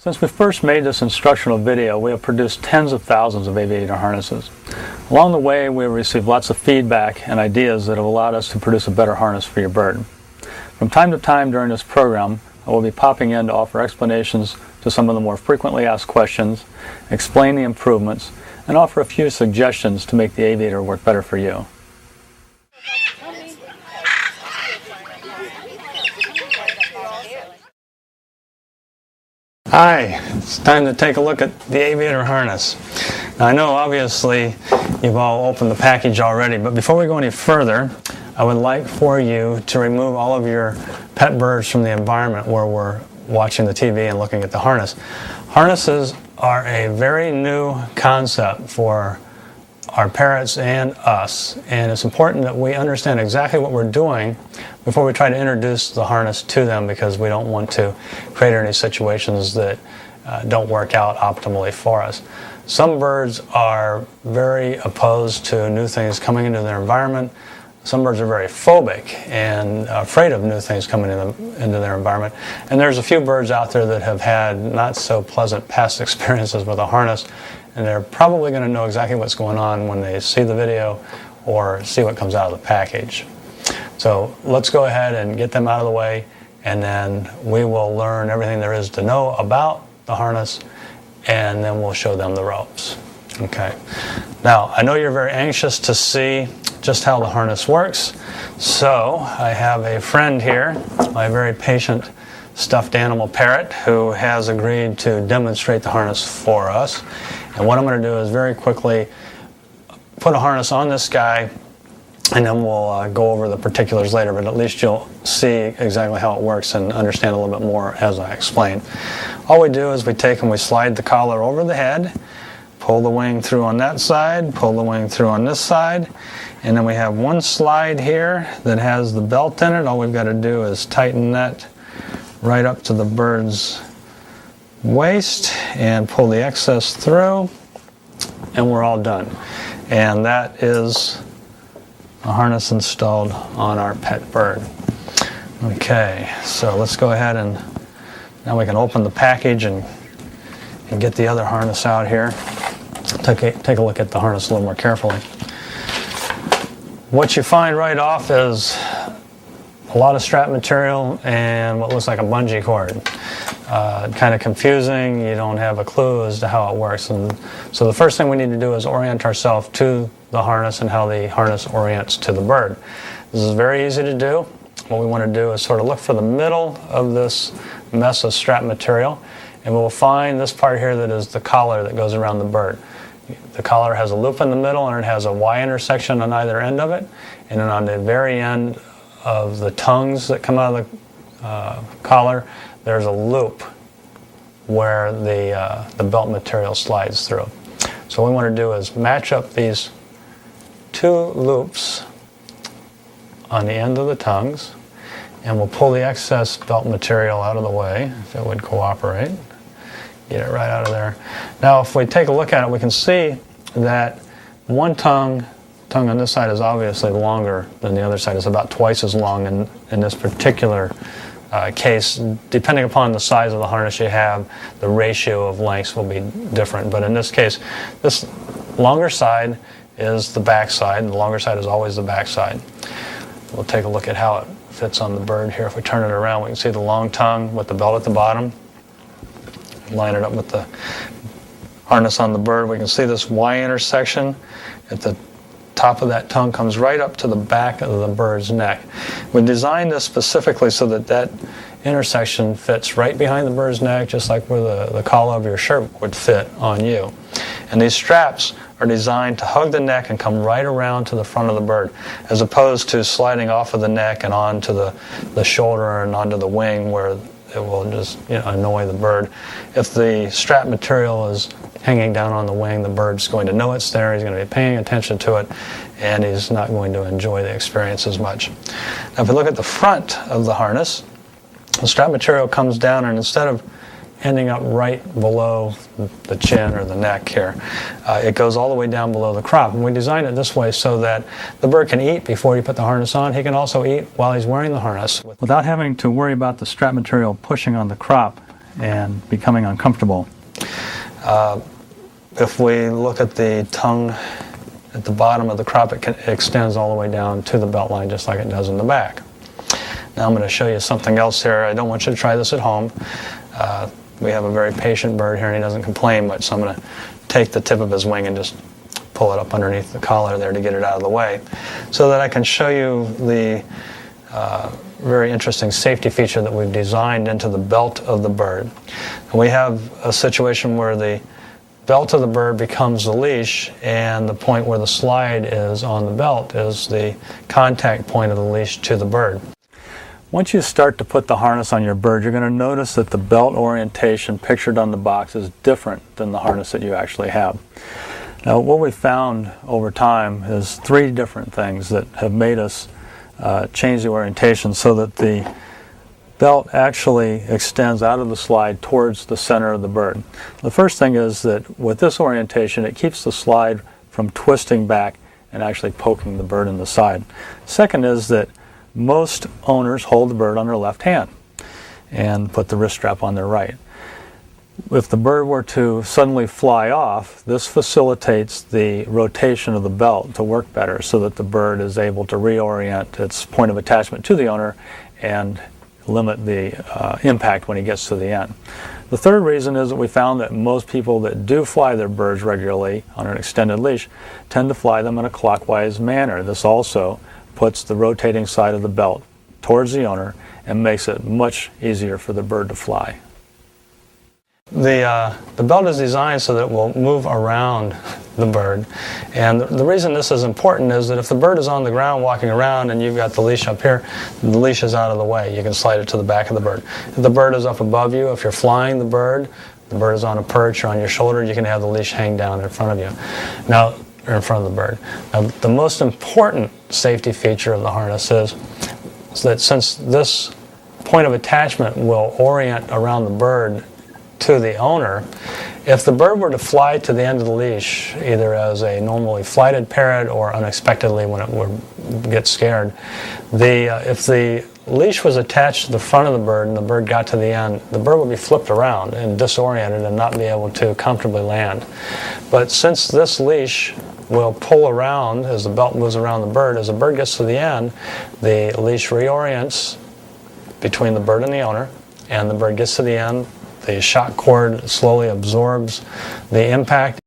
Since we first made this instructional video, we have produced tens of thousands of aviator harnesses. Along the way, we have received lots of feedback and ideas that have allowed us to produce a better harness for your bird. From time to time during this program, I will be popping in to offer explanations to some of the more frequently asked questions, explain the improvements, and offer a few suggestions to make the aviator work better for you. Hi, it's time to take a look at the aviator harness. Now I know obviously you've all opened the package already, but before we go any further, I would like for you to remove all of your pet birds from the environment where we're watching the TV and looking at the harness. Harnesses are a very new concept for our parrots and us, and it's important that we understand exactly what we're doing before we try to introduce the harness to them, because we don't want to create any situations that don't work out optimally for us. Some birds are very opposed to new things coming into their environment. Some birds are very phobic and afraid of new things coming into their environment. And there's a few birds out there that have had not so pleasant past experiences with a harness, and they're probably going to know exactly what's going on when they see the video or see what comes out of the package. So let's go ahead and get them out of the way, and then we will learn everything there is to know about the harness, and then we'll show them the ropes. Okay. Now, I know you're very anxious to see just how the harness works, so I have a friend here, my very patient stuffed animal parrot, who has agreed to demonstrate the harness for us. And what I'm going to do is very quickly put a harness on this guy, and then we'll go over the particulars later, but at least you'll see exactly how it works and understand a little bit more as I explain. All we do is we take and we slide the collar over the head, pull the wing through on that side, pull the wing through on this side, and then we have one slide here that has the belt in it. All we've got to do is tighten that right up to the bird's waist and pull the excess through, and we're all done. And that is a harness installed on our pet bird. Okay, so let's go ahead and now we can open the package and get the other harness out here. Take a look at the harness a little more carefully. What you find right off is a lot of strap material and what looks like a bungee cord. Kind of confusing. You don't have a clue as to how it works. And so the first thing we need to do is orient ourselves to the harness and how the harness orients to the bird. This is very easy to do. What we want to do is sort of look for the middle of this mess of strap material, and we'll find this part here that is the collar that goes around the bird. The collar has a loop in the middle, and it has a Y intersection on either end of it, and then on the very end of the tongues that come out of the collar, there's a loop where the belt material slides through. So what we want to do is match up these two loops on the end of the tongues, and we'll pull the excess belt material out of the way, if it would cooperate. Get it right out of there. Now if we take a look at it, we can see that one tongue on this side is obviously longer than the other side. It's about twice as long in this particular case. Depending upon the size of the harness you have, the ratio of lengths will be different. But in this case, this longer side is the back side, and the longer side is always the back side. We'll take a look at how it fits on the bird here. If we turn it around, we can see the long tongue with the belt at the bottom. Line it up with the harness on the bird. We can see this Y intersection at the top of that tongue comes right up to the back of the bird's neck. We designed this specifically so that that intersection fits right behind the bird's neck, just like where the collar of your shirt would fit on you. And these straps are designed to hug the neck and come right around to the front of the bird, as opposed to sliding off of the neck and onto the shoulder and onto the wing, where it will just annoy the bird. If the strap material is hanging down on the wing, the bird's going to know it's there, he's going to be paying attention to it, and he's not going to enjoy the experience as much. Now if you look at the front of the harness, the strap material comes down, and instead of ending up right below the chin or the neck here, it goes all the way down below the crop. And we designed it this way so that the bird can eat before you put the harness on. He can also eat while he's wearing the harness, without having to worry about the strap material pushing on the crop and becoming uncomfortable. If we look at the tongue at the bottom of the crop, it extends all the way down to the belt line just like it does in the back. Now I'm going to show you something else here. I don't want you to try this at home. We have a very patient bird here and he doesn't complain much, so I'm going to take the tip of his wing and just pull it up underneath the collar there to get it out of the way so that I can show you the very interesting safety feature that we've designed into the belt of the bird. And we have a situation where the belt of the bird becomes the leash, and the point where the slide is on the belt is the contact point of the leash to the bird. Once you start to put the harness on your bird, you're going to notice that the belt orientation pictured on the box is different than the harness that you actually have. Now, what we found over time is 3 different things that have made us change the orientation so that the belt actually extends out of the slide towards the center of the bird. The first thing is that with this orientation, it keeps the slide from twisting back and actually poking the bird in the side. Second is that most owners hold the bird on their left hand and put the wrist strap on their right. If the bird were to suddenly fly off, this facilitates the rotation of the belt to work better so that the bird is able to reorient its point of attachment to the owner and limit the impact when he gets to the end. The third reason is that we found that most people that do fly their birds regularly on an extended leash tend to fly them in a clockwise manner. This also puts the rotating side of the belt towards the owner and makes it much easier for the bird to fly. The belt is designed so that it will move around the bird, and the reason this is important is that if the bird is on the ground walking around and you've got the leash up here, the leash is out of the way. You can slide it to the back of the bird. If the bird is up above you, if you're flying the bird is on a perch or on your shoulder, you can have the leash hang down in front of you. Now, or in front of the bird. Now, the most important safety feature of the harness is that since this point of attachment will orient around the bird to the owner, if the bird were to fly to the end of the leash, either as a normally flighted parrot or unexpectedly when it would get scared, if the leash was attached to the front of the bird and the bird got to the end, the bird would be flipped around and disoriented and not be able to comfortably land. But since this leash will pull around as the belt moves around the bird, as the bird gets to the end, the leash reorients between the bird and the owner, and the bird gets to the end. The shock cord slowly absorbs the impact